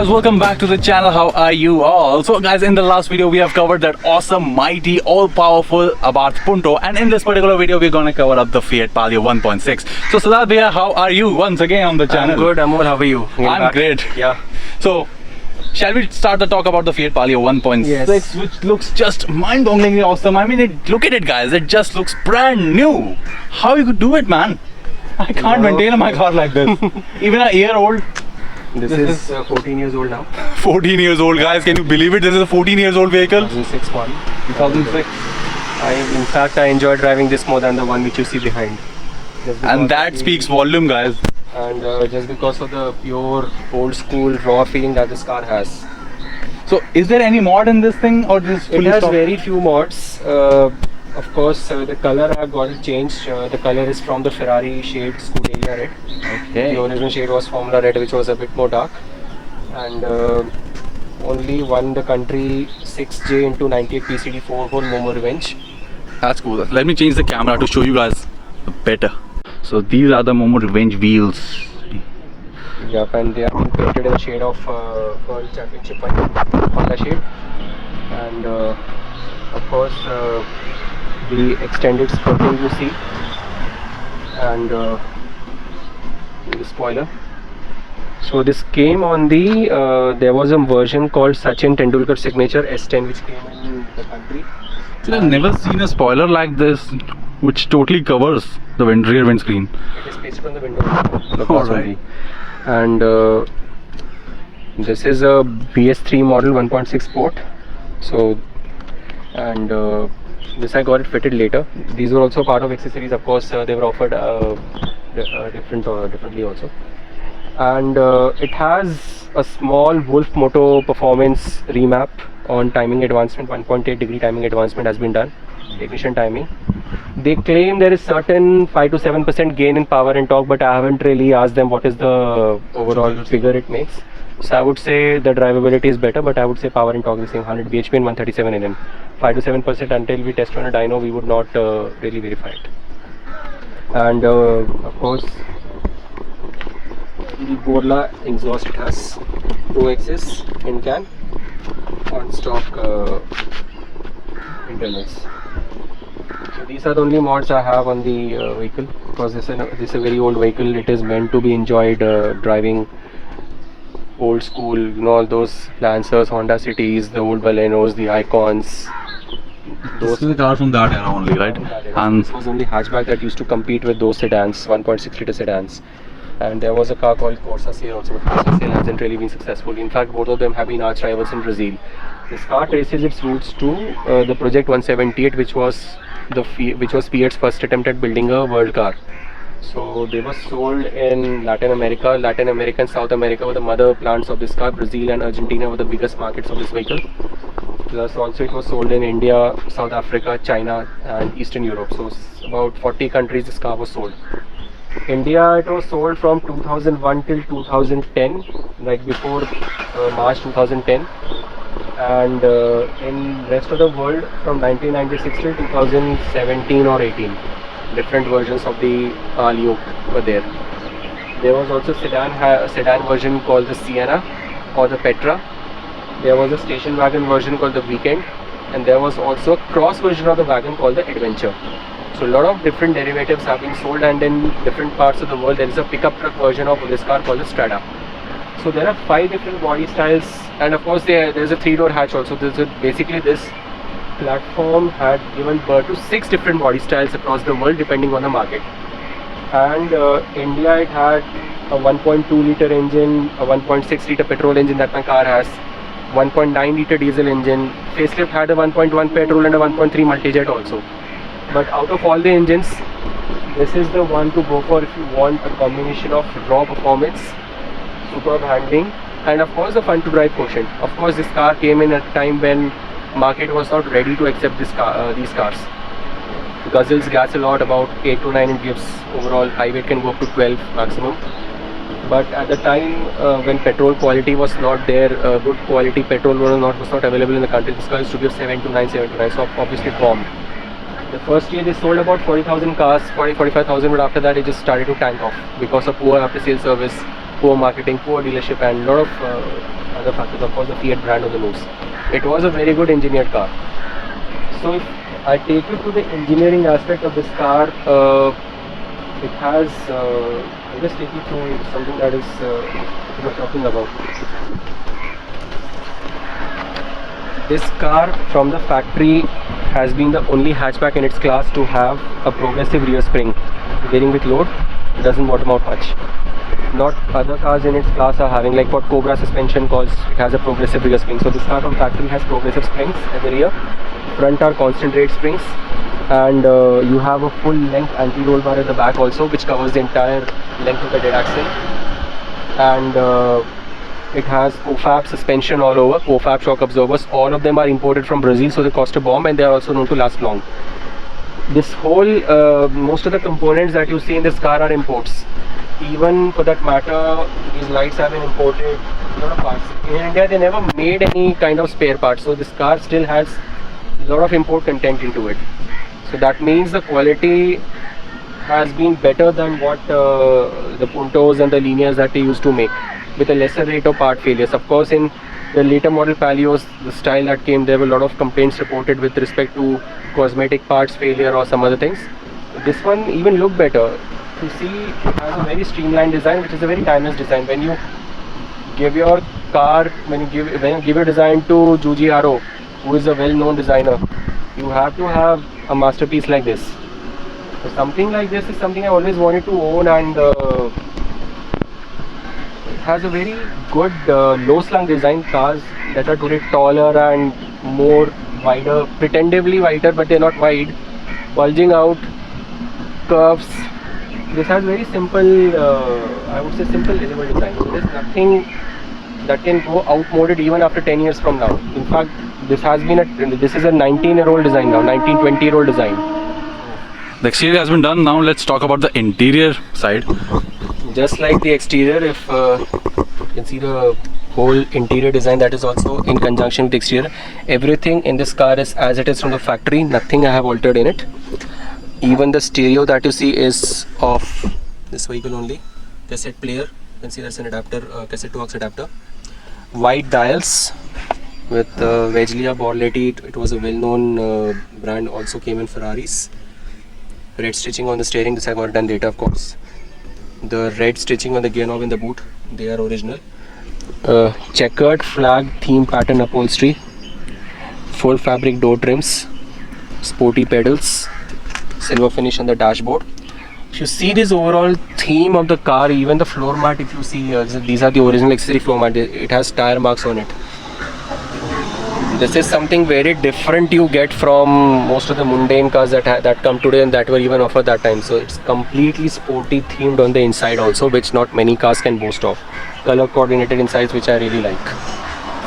guys, welcome back to the channel. How are you all? So guys, in the last video we have covered that awesome, mighty, all-powerful Abarth Punto, and in this particular video we're gonna cover up the Fiat Palio 1.6. So Siddharth Bhaiya, how are you once again on the channel? I'm good, Amol. How are you? I'm great. Yeah. So shall we start the talk about the Fiat Palio 1.6, Yes. which looks just mind-bogglingly awesome. I mean, look at it, guys. It just looks brand new. How you could do it, man? I can't maintain my car like this. Even a year old. This is 14 years old now. 14 years old, guys. Can you believe it? This is a 14 years old vehicle. 2006 model. 2006. In fact, I enjoy driving this more than the one which you see behind. And that speaks volume, guys. And just because of the pure old school raw feeling that this car has. So, is there any mod in this thing, or this It fully has stock? very few mods. Of course, the color I have got it changed. The color is from the Ferrari shade Scuderia red. Okay. The original shade was Formula Red, which was a bit more dark. And only won the country 6J into 98 PCD 4-hole Momo Revenge. That's cool. Let me change the camera to show you guys better. So, these are the Momo Revenge wheels. Yep, and they are being painted in the shade of World Championship Honda shade. And of course, the extended skirting you see, and the spoiler. So this came on the there was a version called Sachin Tendulkar Signature S10 which came in the country. So, I've never seen a spoiler like this, which totally covers the rear windscreen. It is pasted on the window. The All glass right. only. And this is a BS3 model 1.6 port. So, and this I got it fitted later. These were also part of accessories. Of course, they were offered differently also. And it has a small Wolf Moto performance remap on timing advancement. 1.8 degree timing advancement has been done. Ignition timing. They claim there is certain 5 to 7% gain in power and torque, but I haven't really asked them what is the overall figure it makes. So I would say the drivability is better, but I would say power and torque is the same, 100 bhp and 137 Nm. 5 to 7% until we test on a dyno, we would not really verify it. And of course, the Borla exhaust it has 2XS in can on stock internals. So these are the only mods I have on the vehicle, because this is a very old vehicle. It is meant to be enjoyed driving old school, you know, all those Lancers, Honda Cities, the old Balenos, the Icons. This is a car from that era only, right? And This was only hatchback that used to compete with those sedans, 1.6 liter sedans. And there was a car called Corsa Sail also, but Corsa Sail hasn't really been successful. In fact, both of them have been arch rivals in Brazil. This car traces its roots to the Project 178, which was Fiat's first attempt at building a world car. So they were sold in Latin America. Latin America and South America were the mother plants of this car. Brazil and Argentina were the biggest markets of this vehicle. Plus also it was sold in India, South Africa, China and Eastern Europe. So about 40 countries this car was sold. India, it was sold from 2001 till 2010, like before March 2010. And in rest of the world from 1996 till 2017 or 18. Different versions of the Palio were there. There was also a sedan version called the Sienna or the Petra. There was a station wagon version called the Weekend, and there was also a cross version of the wagon called the Adventure. So a lot of different derivatives have been sold, and in different parts of the world there is a pickup truck version of this car called the Strada. So there are 5 different body styles, and of course there is a 3-door hatch also. Basically this platform had given birth to 6 different body styles across the world depending on the market. And India, it had a 1.2 liter engine, a 1.6 liter petrol engine that my car has, 1.9 liter diesel engine. Facelift had a 1.1 petrol and a 1.3 multi-jet also. But out of all the engines, this is the one to go for if you want a combination of raw performance, superb handling, and of course the fun to drive quotient. Of course this car came in at a time when market was not ready to accept these cars. Guzzles gas a lot, about 8 to 9 it gives overall. High weight can go up to 12 maximum. But at the time when petrol quality was not there, good quality petrol was not available in the country, this car used to give 7 to 9, so obviously it bombed. The first year they sold about 40,000 cars, 45,000, but after that it just started to tank off because of poor after sales service, poor marketing, poor dealership, and a lot of other factors. Of course, the Fiat brand on the nose. It was a very good engineered car. So if I take you to the engineering aspect of this car, it has. I'll just take you through something that is we were talking about. This car from the factory has been the only hatchback in its class to have a progressive rear spring. Bearing with load, it doesn't bottom out much. Not other cars in its class are having, like what Cobra suspension calls, it has a progressive rear spring. So this car from factory has progressive springs at the rear. Front are constant rate springs, and you have a full length anti-roll bar at the back also, which covers the entire length of the dead axle. And it has COFAB suspension all over, COFAB shock absorbers. All of them are imported from Brazil, so they cost a bomb, and they are also known to last long. This whole, most of the components that you see in this car are imports. Even for that matter, these lights have been imported, a lot of parts. In India, they never made any kind of spare parts, so this car still has a lot of import content into it. So that means the quality has been better than what the Puntos and the Lineas that they used to make, with a lesser rate of part failures. Of course, in the later model Palios, the style that came, there were a lot of complaints reported with respect to cosmetic parts failure or some other things. This one even looked better. You see, it has a very streamlined design, which is a very timeless design. When you give your car, when you give your design to Giugiaro, who is a well-known designer, you have to have a masterpiece like this. So something like this is something I always wanted to own, and it has a very good low-slung design. Cars that are today taller and more wider, pretendably wider, but they're not wide, bulging out, curves. This has very simple, I would say simple, elegant design. So there's nothing that can go outmoded even after 10 years from now. In fact, this is a 19-year-old design now, 20-year-old design. The exterior has been done. Now let's talk about the interior side. Just like the exterior, if you can see the whole interior design that is also in conjunction with the exterior. Everything in this car is as it is from the factory. Nothing I have altered in it. Even the stereo that you see is of this vehicle only. Cassette player, you can see that's an adapter, cassette to aux adapter. White dials with Veglia Borletti. It was a well-known brand, also came in Ferraris. Red stitching on the steering, this I got done later, of course. The red stitching on the gear knob in the boot, they are original. Checkered flag theme pattern upholstery. Full fabric door trims. Sporty pedals. Silver finish on the dashboard. If you see this overall theme of the car, even the floor mat, if you see here, these are the original accessory floor mat. It has tire marks on it. This is something very different you get from most of the mundane cars that come today and that were even offered that time. So it's completely sporty themed on the inside also, which not many cars can boast of. Color coordinated insides, which I really like.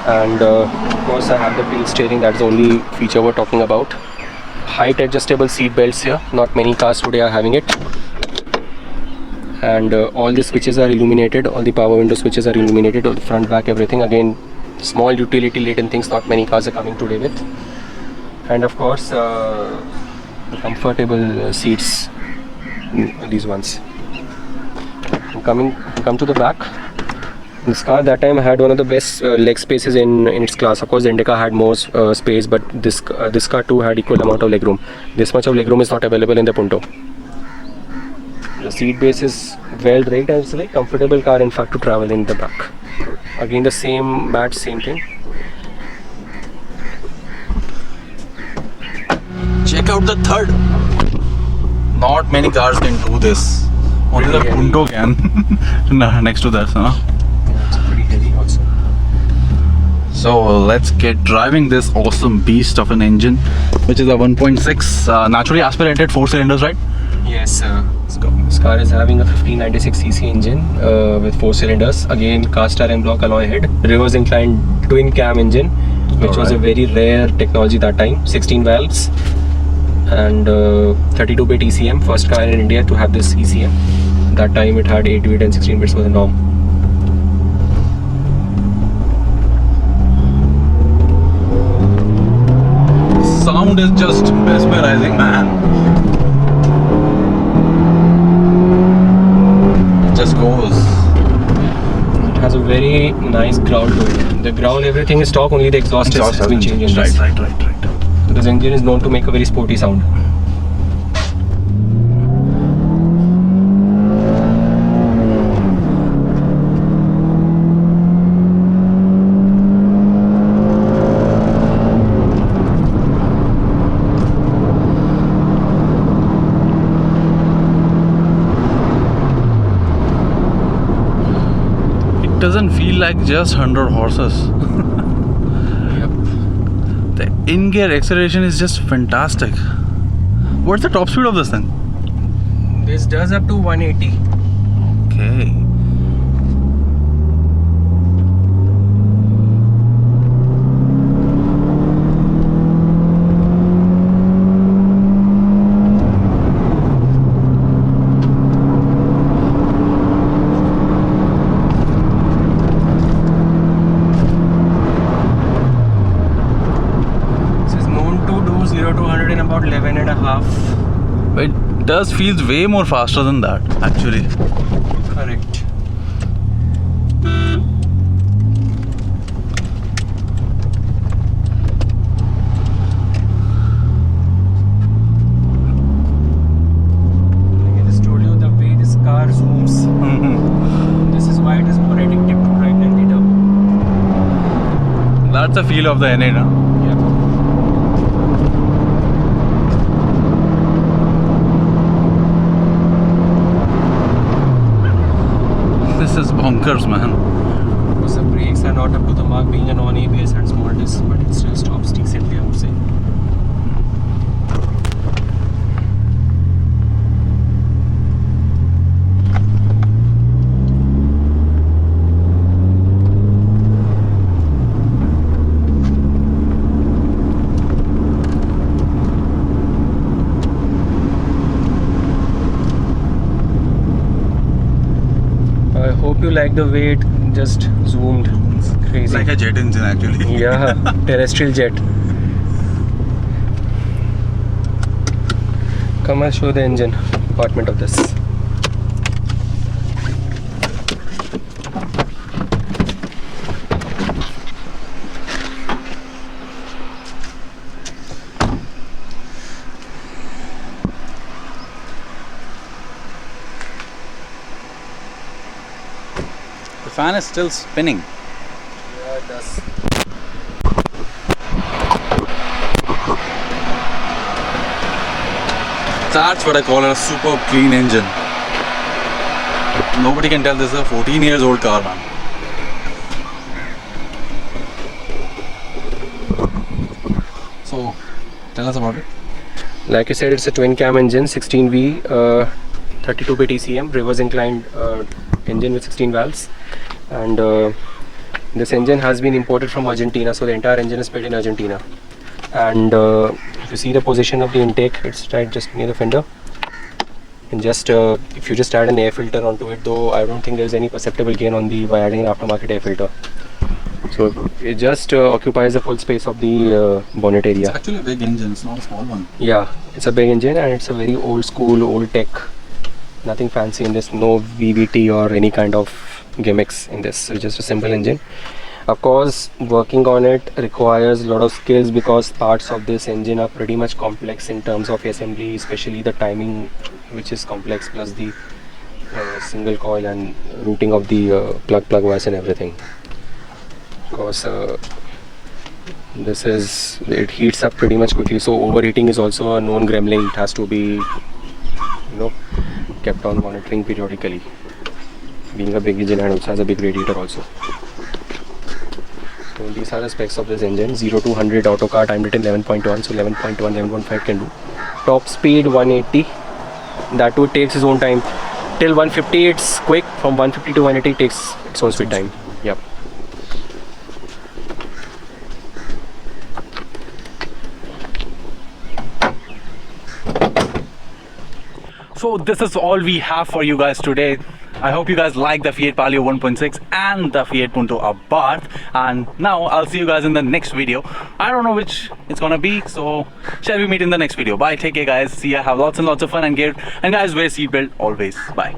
And of course I have the tilt steering, that's the only feature we're talking about. Height adjustable seat belts here, not many cars today are having it. And all the switches are illuminated, all the power window switches are illuminated, all the front, back, everything. Again, small utility laden things not many cars are coming today with. And of course the comfortable seats, these ones. Come to the back. This car that time had one of the best leg spaces in its class. Of course the Indica had more space, but this car too had equal amount of legroom. This much of legroom is not available in the Punto. The seat base is well rigged and it's a very comfortable car in fact to travel in the back. Again the same mat, same thing. Check out the third. Not many cars can do this. Only the Punto can. Next to that, huh? Yeah, it's pretty heavy also. So let's get driving this awesome beast of an engine, which is a 1.6 naturally aspirated 4 cylinders, right? Yes, this car is having a 1596cc engine with 4 cylinders. Again, cast iron block alloy head, reverse inclined twin cam engine, which was a very rare technology that time. 16 valves and 32-bit ECM. First car in India to have this ECM. That time it had 8-bit and 16 bits was the norm. Sound is just mesmerizing, man. Just goes. very nice ground to it. The ground, everything is stock, only the exhaust has been changed in this. Right. So this engine is known to make a very sporty sound. It doesn't feel like just 100 horses. Yep. The in-gear acceleration is just fantastic. What's the top speed of this thing? This does up to 180. Okay. This is known to do 0 to 100 in about 11 and a half. It does feels way more faster than that, actually. Correct. Like I just told you, the way this car zooms, this is why it is more addictive to ride than the turbo. That's the feel of the N8, huh? Yep. This is bonkers, man. Because the brakes are not up to the mark, being a non-ABS and small disc, but it still stops decently, I would say. I hope you like the way it just zoomed. Crazy. It's like a jet engine, actually. Yeah, terrestrial jet. Come, I'll show the engine compartment of this. The fan is still spinning. Yeah, it does. That's what I call a super clean engine. Nobody can tell this is a 14 years old car, man. So, tell us about it. Like I said, it's a twin cam engine, 16V, 32-bit ECM, reverse inclined engine with 16 valves. And this engine has been imported from Argentina, so the entire engine is built in Argentina. And if you see the position of the intake, it's right just near the fender. And just if you just add an air filter onto it, though I don't think there's any perceptible gain on the by adding an aftermarket air filter. So it just occupies the full space of the bonnet area. It's actually a big engine, it's not a small one. Yeah, it's a big engine and it's a very old school, old tech. Nothing fancy in this, no VVT or any kind of gimmicks in this. It's just a simple engine. Of course, working on it requires a lot of skills because parts of this engine are pretty much complex in terms of assembly, especially the timing, which is complex, plus the single coil and routing of the plug wires and everything. Because it heats up pretty much quickly, so overheating is also a known gremlin. It has to be kept on monitoring periodically. Being a big engine and also has a big radiator also. So these are the specs of this engine. 0 to 100 auto car timed it in 11.1, so 11.1, 11.5 can do. Top speed 180. That too takes its own time. Till 150 it's quick. From 150 to 180 it takes its own sweet time. Yep. So this is all we have for you guys today. I hope you guys like the Fiat Palio 1.6 and the Fiat Punto Abarth. And now I'll see you guys in the next video. I don't know which it's gonna be, so shall we meet in the next video? Bye, take care guys, see ya, have lots and lots of fun and guys, wear seatbelt always. Bye.